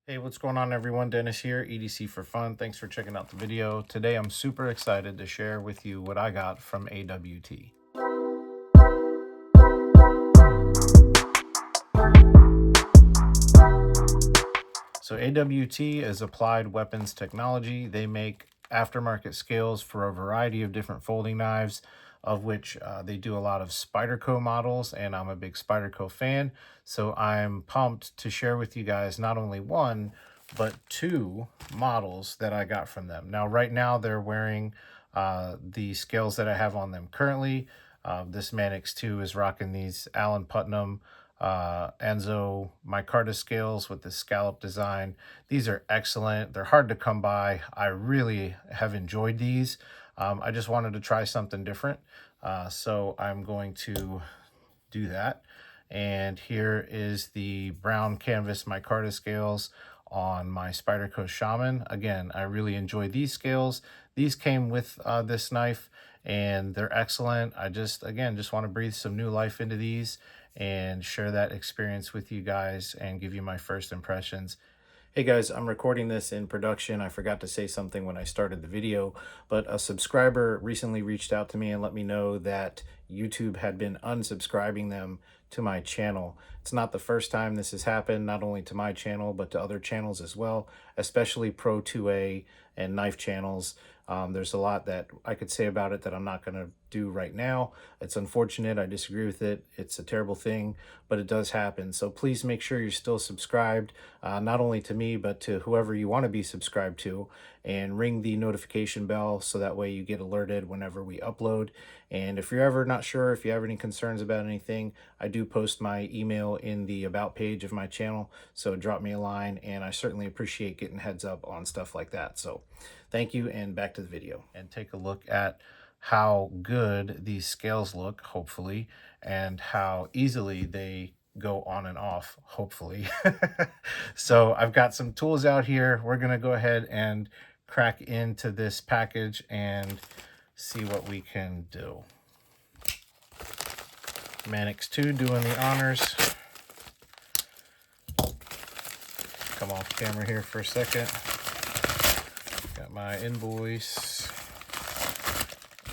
Hey, what's going on everyone? Dennis here, EDC for Fun. Thanks for checking out the video. Today I'm super excited to share with you what I got from AWT. So AWT is Applied Weapons Technology. They make aftermarket scales for a variety of different folding knives, of which they do a lot of Spyderco models, and I'm a big Spyderco fan. So I'm pumped to share with you guys not only one, but two models that I got from them. Now, right now they're wearing the scales that I have on them currently. This Manix 2 is rocking these Allen Putnam Enzo micarta scales with the scallop design. These are excellent. They're hard to come by. I really have enjoyed these. I just wanted to try something different. So I'm going to do that. And here is the brown canvas micarta scales on my Spyderco Shaman. Again, I really enjoy these scales. These came with this knife and they're excellent. I just want to breathe some new life into these and share that experience with you guys and give you my first impressions. Hey guys, I'm recording this in production. I forgot to say something when I started the video, but a subscriber recently reached out to me and let me know that YouTube had been unsubscribing them to my channel. It's not the first time this has happened, not only to my channel, but to other channels as well, especially Pro 2A and knife channels. There's a lot that I could say about it that I'm not going to do right now. It's unfortunate. I disagree with it. It's a terrible thing, but it does happen. So please make sure you're still subscribed, not only to me, but to whoever you want to be subscribed to, and ring the notification bell so that way you get alerted whenever we upload. And if you're ever not sure, if you have any concerns about anything, I do post my email in the about page of my channel. So drop me a line, and I certainly appreciate getting heads up on stuff like that. So thank you, and back to the video. And take a look at how good these scales look, hopefully, and how easily they go on and off, hopefully. So I've got some tools out here. We're going to go ahead and crack into this package and see what we can do. Manix 2 doing the honors. Come off camera here for a second. Got my invoice.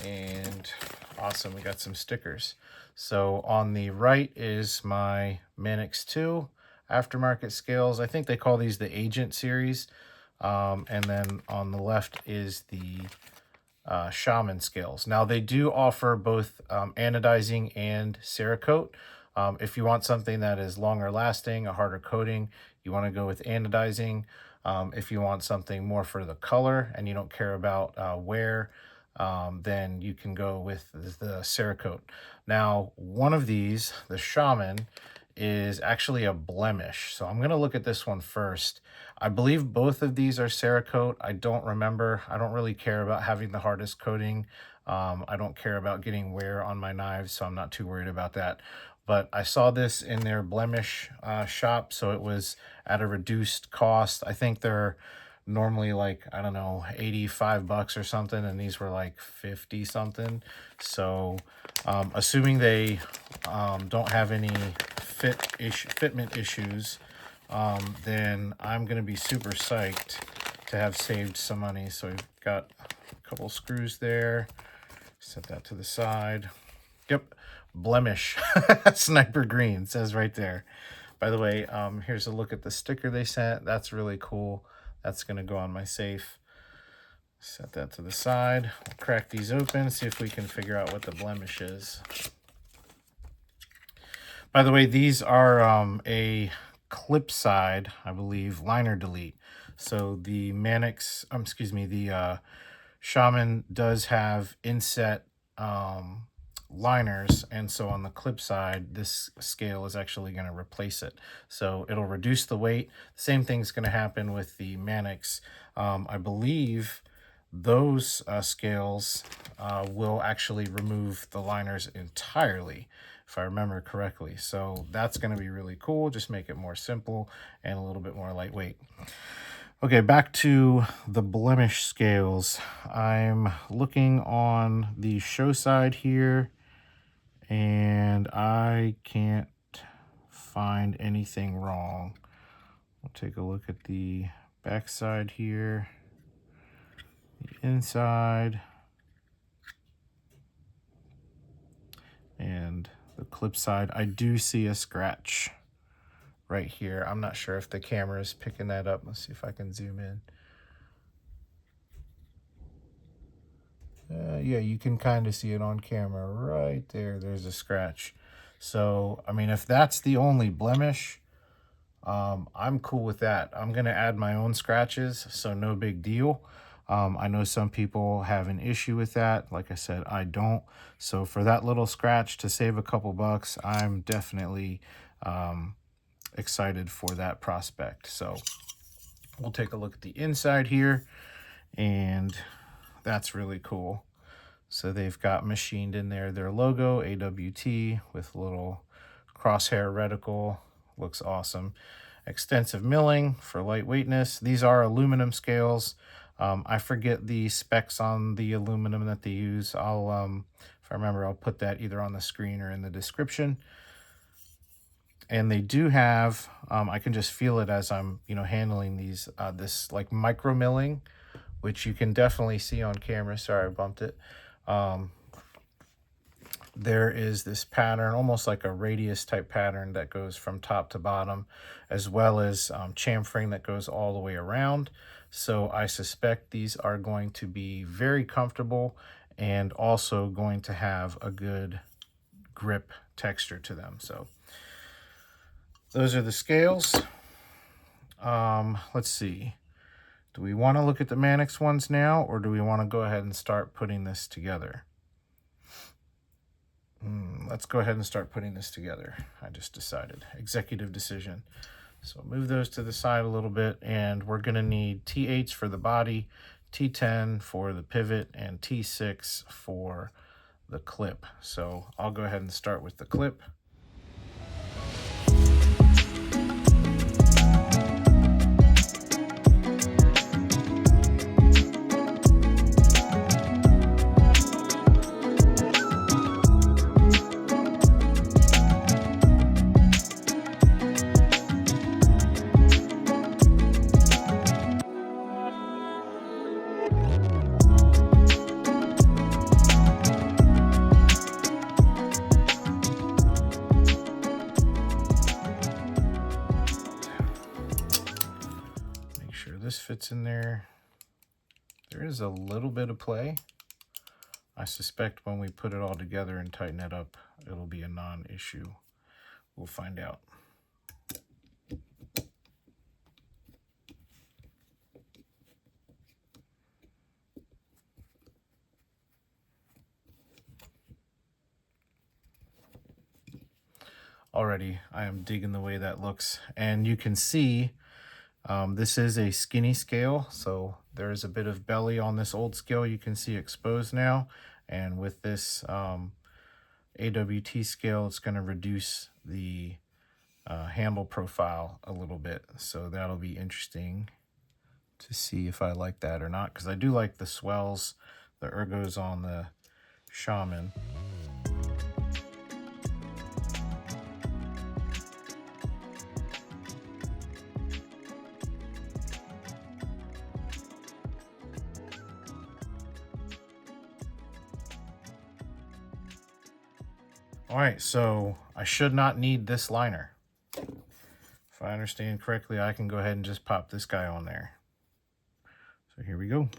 And awesome, we got some stickers. So on the right is my Manix 2 aftermarket scales. I think they call these the Agent series. And then on the left is the Shaman scales. Now they do offer both anodizing and Cerakote. If you want something that is longer lasting, a harder coating, you want to go with anodizing. If you want something more for the color and you don't care about wear, then you can go with the Cerakote. Now, one of these, the Shaman, is actually a blemish. So I'm going to look at this one first. I believe both of these are Cerakote. I don't remember. I don't really care about having the hardest coating. I don't care about getting wear on my knives, so I'm not too worried about that. But I saw this in their blemish shop, so it was at a reduced cost. I think they're normally like, I don't know, 85 bucks or something, and these were like 50 something. So assuming they don't have any fitment issues, then I'm gonna be super psyched to have saved some money. So we've got a couple screws there, set that to the side. Yep, blemish. Sniper green says right there. By the way, here's a look at the sticker they sent. That's really cool. That's going to go on my safe. Set that to the side. We'll crack these open, see if we can figure out what the blemish is. By the way, these are a clip side, I believe, liner delete. So the Manix, the Shaman does have inset liners, and so on the clip side this scale is actually going to replace it, so it'll reduce the weight. Same thing's going to happen with the Manix. I believe those scales will actually remove the liners entirely, if I remember correctly. So that's going to be really cool. Just make it more simple and a little bit more lightweight. Okay, back to the blemish scales. I'm looking on the show side here, and I can't find anything wrong We'll take a look at the back side here, the inside, and the clip side. I do see a scratch right here. I'm not sure if the camera is picking that up. Let's see if I can zoom in. Yeah, you can kind of see it on camera right there. There's a scratch. So, I mean, if that's the only blemish, I'm cool with that. I'm going to add my own scratches, so no big deal. I know some people have an issue with that. Like I said, I don't. So for that little scratch to save a couple bucks, I'm definitely excited for that prospect. So we'll take a look at the inside here, and that's really cool. So they've got machined in there their logo, AWT, with a little crosshair reticle. Looks awesome. Extensive milling for lightweightness. These are aluminum scales. I forget the specs on the aluminum that they use. I'll, if I remember, I'll put that either on the screen or in the description. And they do have, I can just feel it as I'm, handling these, this like micro milling, which you can definitely see on camera. Sorry, I bumped it. There is this pattern, almost like a radius type pattern that goes from top to bottom, as well as chamfering that goes all the way around. So I suspect these are going to be very comfortable and also going to have a good grip texture to them. So those are the scales. Let's see. Do we want to look at the Manix ones now, or do we want to go ahead and start putting this together? Let's go ahead and start putting this together. I just decided. Executive decision. So move those to the side a little bit, and we're going to need T8s for the body, T10 for the pivot, and T6 for the clip. So I'll go ahead and start with the clip. This fits in there. There is a little bit of play. I suspect when we put it all together and tighten it up, it'll be a non-issue. We'll find out. Already, I am digging the way that looks. And you can see this is a skinny scale, so there is a bit of belly on this old scale you can see exposed now. And with this AWT scale, it's going to reduce the handle profile a little bit. So that'll be interesting to see if I like that or not, because I do like the swells, the ergos on the Shaman. All right, so I should not need this liner. If I understand correctly, I can go ahead and just pop this guy on there. So here we go.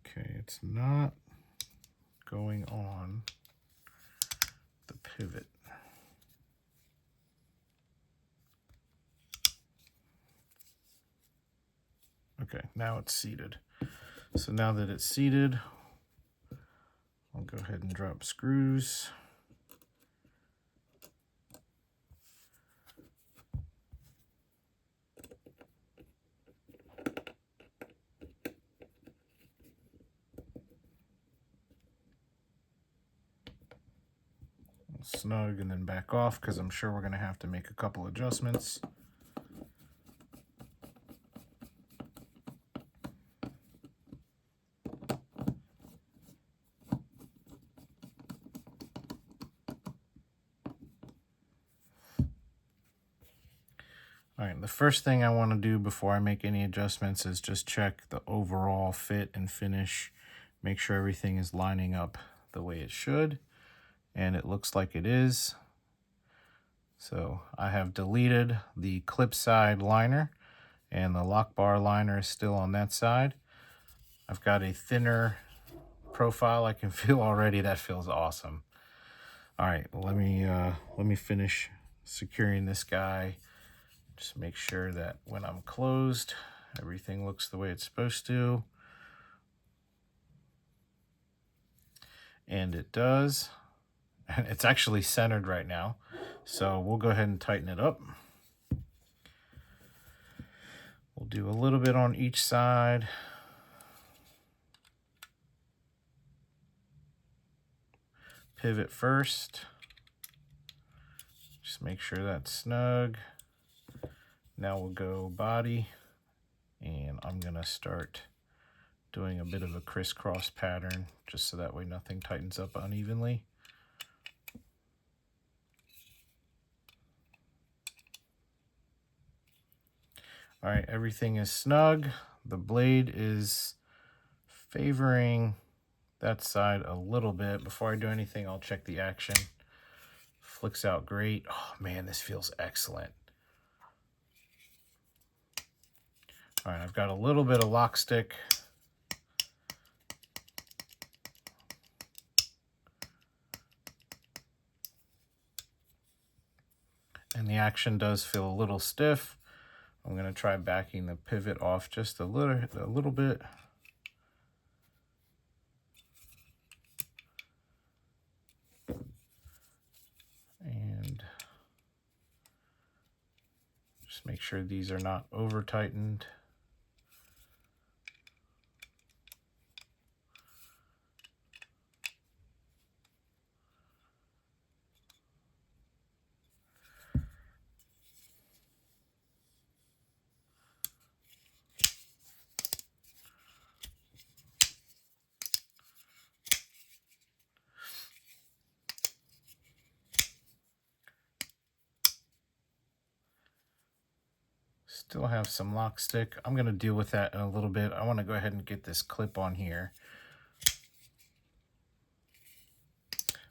Okay, it's not going on the pivot. Okay, now it's seated. So now that it's seated, I'll go ahead and drop screws. Snug and then back off, because I'm sure we're going to have to make a couple adjustments. the first thing I want to do before I make any adjustments is just check the overall fit and finish. Make sure everything is lining up the way it should. And it looks like it is. So I have deleted the clip side liner, and the lock bar liner is still on that side. I've got a thinner profile. I can feel already that feels awesome. All right, let me finish securing this guy. Just make sure that when I'm closed, everything looks the way it's supposed to. And it does. And it's actually centered right now. So we'll go ahead and tighten it up. We'll do a little bit on each side. Pivot first. Just make sure that's snug. Now we'll go body, and I'm gonna start doing a bit of a crisscross pattern just so that way nothing tightens up unevenly. All right, everything is snug. The blade is favoring that side a little bit. Before I do anything, I'll check the action. Flicks out great. Oh man, this feels excellent. All right, I've got a little bit of lock stick. And the action does feel a little stiff. I'm going to try backing the pivot off just a little bit. And just make sure these are not over tightened. Still have some lock stick. I'm going to deal with that in a little bit. I want to go ahead and get this clip on here.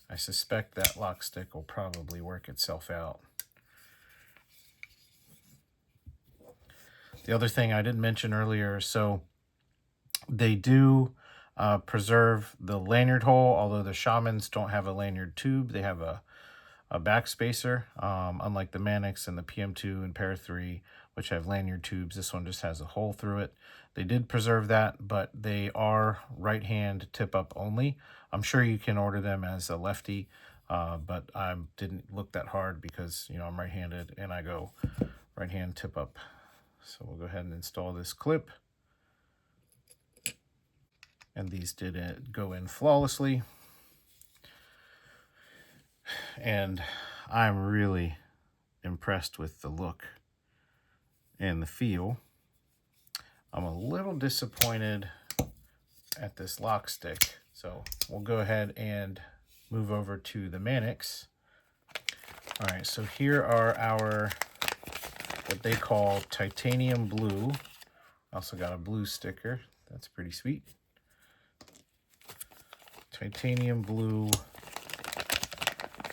I suspect that lock stick will probably work itself out. The other thing I didn't mention earlier, so they do preserve the lanyard hole, although the Shamans don't have a lanyard tube. They have a backspacer, unlike the Manix and the PM2 and Para 3, which have lanyard tubes. This one just has a hole through it. They did preserve that, but they are right-hand tip-up only. I'm sure you can order them as a lefty, but I didn't look that hard because, you know, I'm right-handed and I go right-hand tip-up. So we'll go ahead and install this clip. And these did go in flawlessly. And I'm really impressed with the look and the feel. I'm a little disappointed at this lock stick. So we'll go ahead and move over to the Manix. All right, so here are our, what they call titanium blue. Also got a blue sticker. That's pretty sweet. Titanium blue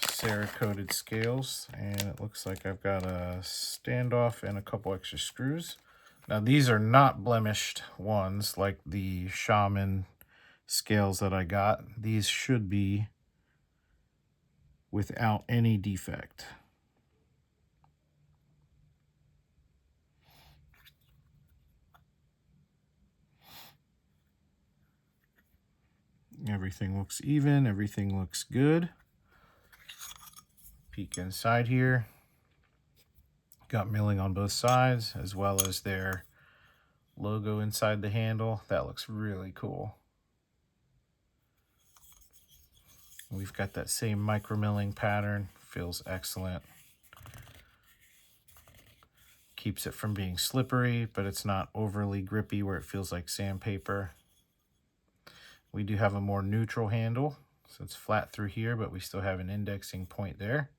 Cerakoted scales, and it looks like I've got a standoff and a couple extra screws. Now these are not blemished ones like the Shaman scales that I got. These should be without any defect. Everything looks even, everything looks good. Peek inside here. Got milling on both sides, as well as their logo inside the handle. That looks really cool. We've got that same micro milling pattern. Feels excellent. Keeps it from being slippery, but it's not overly grippy where it feels like sandpaper. We do have a more neutral handle, so it's flat through here, but we still have an indexing point there.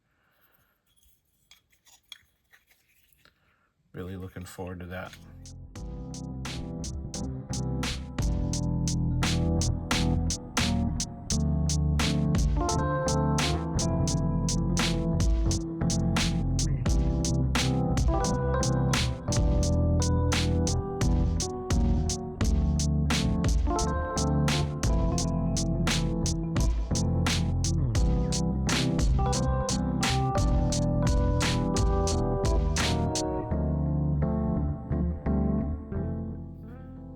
Really looking forward to that.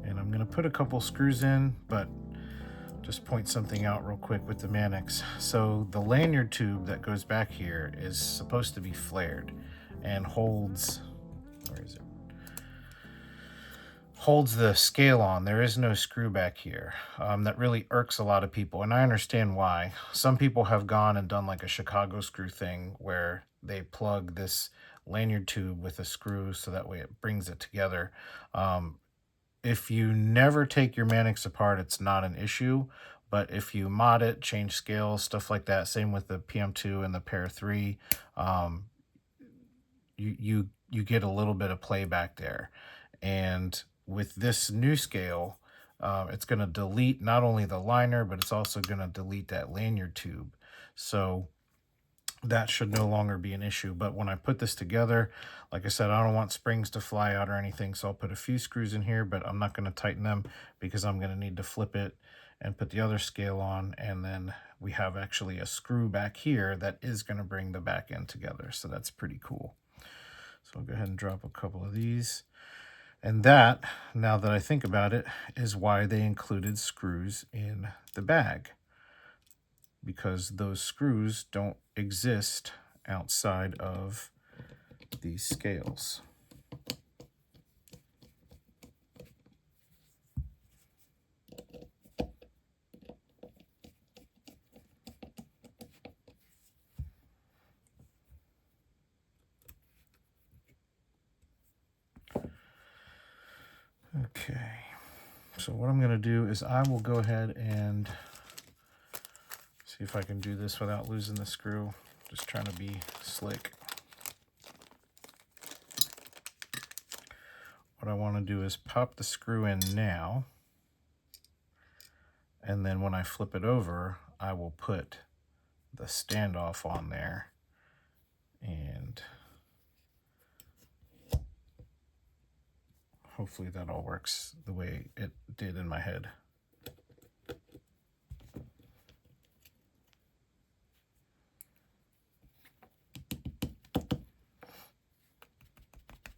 And I'm going to put a couple screws in, but just point something out real quick with the Manix. So the lanyard tube that goes back here is supposed to be flared and holds, where is it? Holds the scale on. There is no screw back here. That really irks a lot of people, and I understand why. Some people have gone and done like a Chicago screw thing where they plug this lanyard tube with a screw so that way it brings it together. If you never take your Manix apart, it's not an issue. But if you mod it, change scales, stuff like that, same with the PM2 and the Pair 3, you get a little bit of play back there. And with this new scale, it's going to delete not only the liner, but it's also going to delete that lanyard tube. So that should no longer be an issue. But when I put this together, like I said, I don't want springs to fly out or anything, so I'll put a few screws in here, but I'm not going to tighten them because I'm going to need to flip it and put the other scale on, and then we have actually a screw back here that is going to bring the back end together, so that's pretty cool. So I'll go ahead and drop a couple of these. And that, now that I think about it, is why they included screws in the bag, because those screws don't exist outside of these scales. Okay, so what I'm going to do is I will go ahead and see if I can do this without losing the screw. Just trying to be slick. What I want to do is pop the screw in now, and then when I flip it over, I will put the standoff on there, and hopefully that all works the way it did in my head.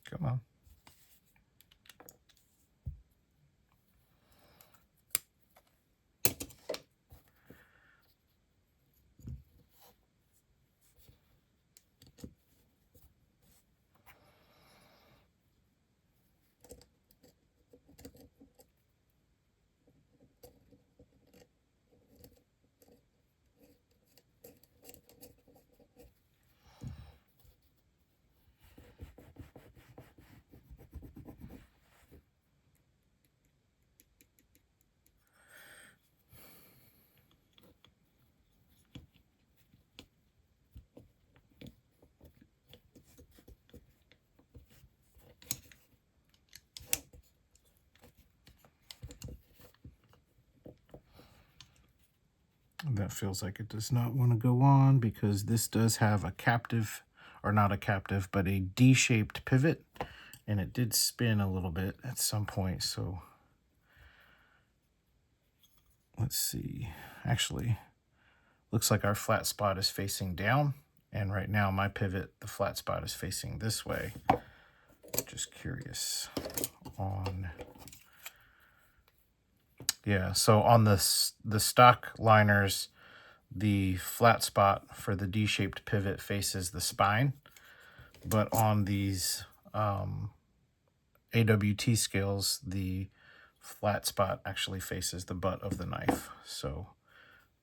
Come on. That feels like it does not want to go on because this does have a captive, or not a captive, but a D-shaped pivot, and it did spin a little bit at some point. So let's see. Actually, looks like our flat spot is facing down, and right now my pivot, the flat spot is facing this way. Just curious on... Yeah, so on the stock liners, the flat spot for the D-shaped pivot faces the spine, but on these AWT scales, the flat spot actually faces the butt of the knife. So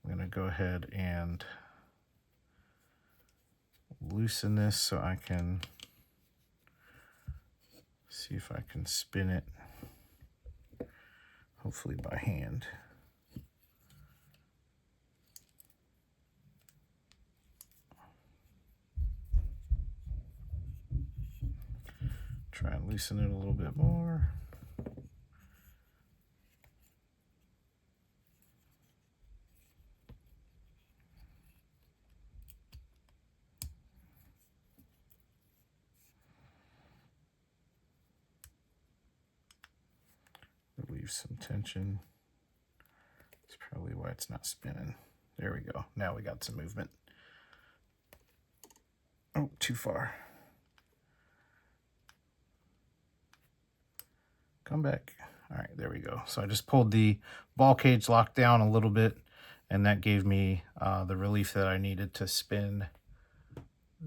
I'm going to go ahead and loosen this so I can see if I can spin it, hopefully by hand. Try and loosen it a little bit more. Relieve some tension. That's probably why it's not spinning. There we go. Now we got some movement. Oh, too far. Come back. All right, there we go. So I just pulled the ball cage lock down a little bit, and that gave me the relief that I needed to spin.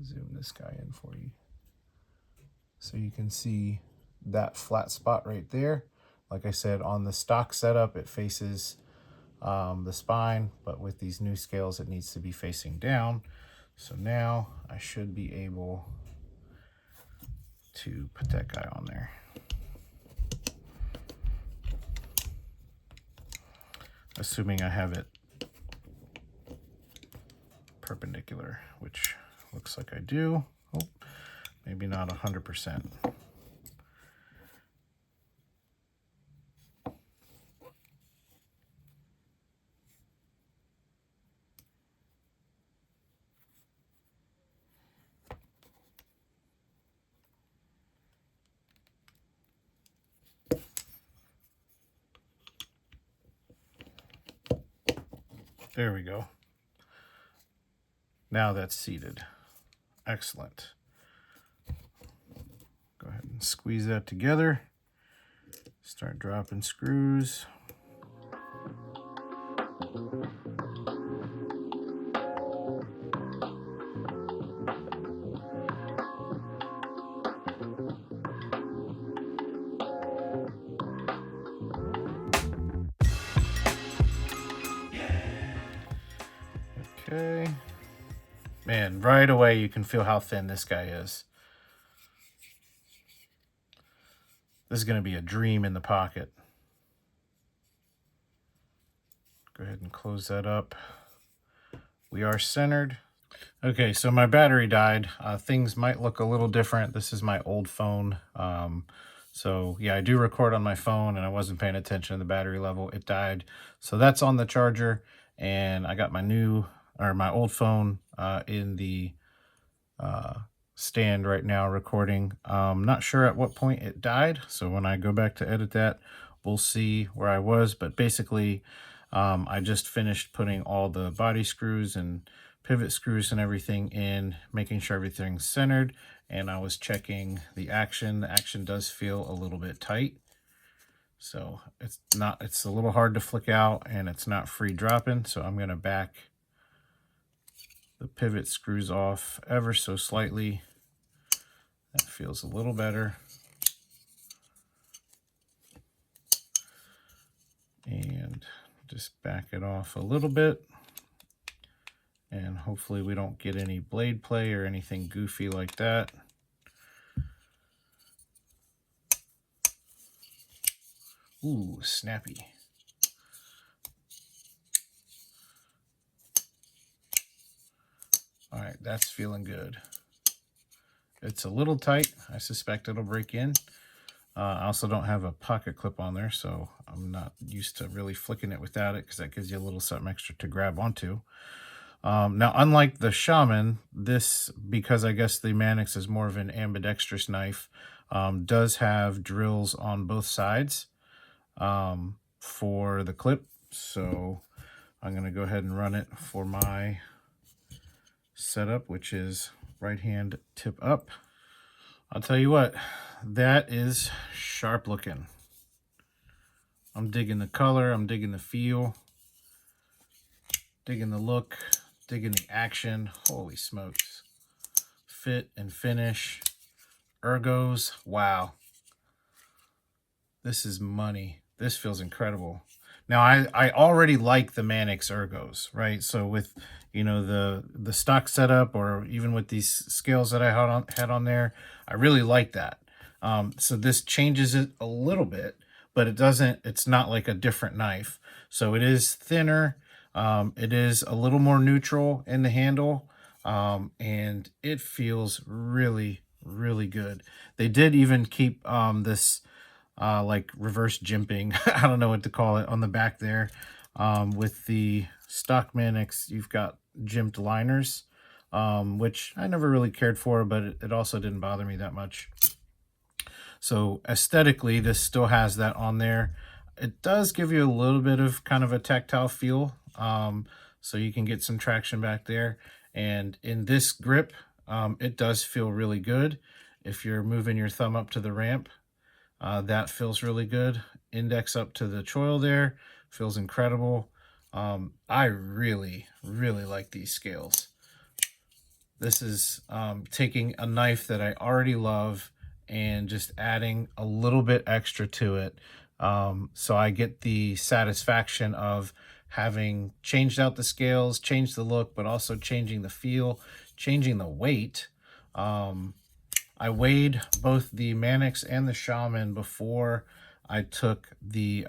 Zoom this guy in for you. So you can see that flat spot right there. Like I said, on the stock setup, it faces the spine, but with these new scales, it needs to be facing down. So now I should be able to put that guy on there. Assuming I have it perpendicular, which looks like I do. Oh, maybe not 100%. There we go. Now that's seated. Excellent. Go ahead and squeeze that together. Start dropping screws. Okay. Man, right away you can feel how thin this guy is. This is going to be a dream in the pocket. Go ahead and close that up. We are centered. Okay, so my battery died. Things might look a little different. This is my old phone. So yeah, I do record on my phone, and I wasn't paying attention to the battery level. It died. So that's on the charger, and I got my old phone in the stand right now recording. Not sure at what point it died. So when I go back to edit that, we'll see where I was. But basically, I just finished putting all the body screws and pivot screws and everything in, making sure everything's centered, and I was checking the action. The action does feel a little bit tight, so it's a little hard to flick out, and it's not free dropping. So I'm going to back the pivot screws off ever so slightly. That feels a little better. And just back it off a little bit. And hopefully we don't get any blade play or anything goofy like that. Ooh, snappy. All right, that's feeling good. It's a little tight. I suspect it'll break in. I also don't have a pocket clip on there, so I'm not used to really flicking it without it, because that gives you a little something extra to grab onto. Now, unlike the Shaman, this, because I guess the Manix is more of an ambidextrous knife, does have drills on both sides for the clip. So I'm going to go ahead and run it for my setup, which is right hand tip up. I'll tell you what, that is sharp looking. I'm digging the color, I'm digging the feel, digging the look, digging the action. Holy smokes. Fit and finish. Ergos, wow. This is money. This feels incredible. Now, I already like the Manix ergos, right? So with, you know, the stock setup, or even with these scales that I had on there, I really like that. So this changes it a little bit, but it's not like a different knife. So it is thinner. It is a little more neutral in the handle, and it feels really, really good. They did even keep this like reverse jimping, I don't know what to call it, on the back there. With the stock Manix, you've got jimped liners, which I never really cared for, but it also didn't bother me that much. So aesthetically, this still has that on there. It does give you a little bit of kind of a tactile feel, so you can get some traction back there. And in this grip, it does feel really good. If you're moving your thumb up to the ramp, that feels really good. Index up to the choil there, feels incredible. I really, really like these scales. This is taking a knife that I already love and just adding a little bit extra to it. So I get the satisfaction of having changed out the scales, changed the look, but also changing the feel, changing the weight. I weighed both the Manix and the Shaman before I took the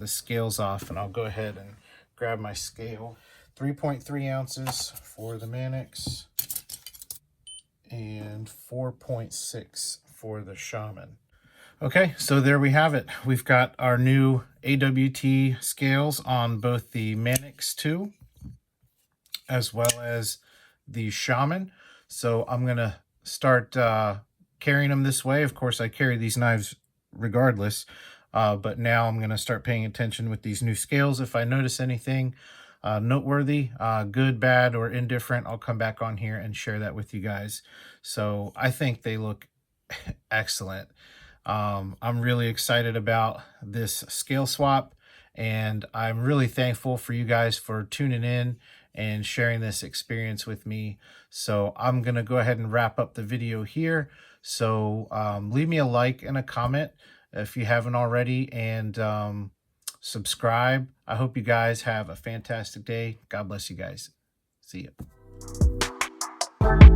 scales off, and I'll go ahead and grab my scale. 3.3 ounces for the Manix and 4.6 for the Shaman. Okay, so there we have it. We've got our new AWT scales on both the Manix 2 as well as the Shaman. So I'm going to start carrying them this way. Of course, I carry these knives regardless, but now I'm going to start paying attention with these new scales. If I notice anything noteworthy, good, bad, or indifferent, I'll come back on here and share that with you guys. So I think they look excellent. I'm really excited about this scale swap, and I'm really thankful for you guys for tuning in and sharing this experience with me. So I'm going to go ahead and wrap up the video here. So leave me a like and a comment if you haven't already, and subscribe. I hope you guys have a fantastic day. God bless you guys. See ya.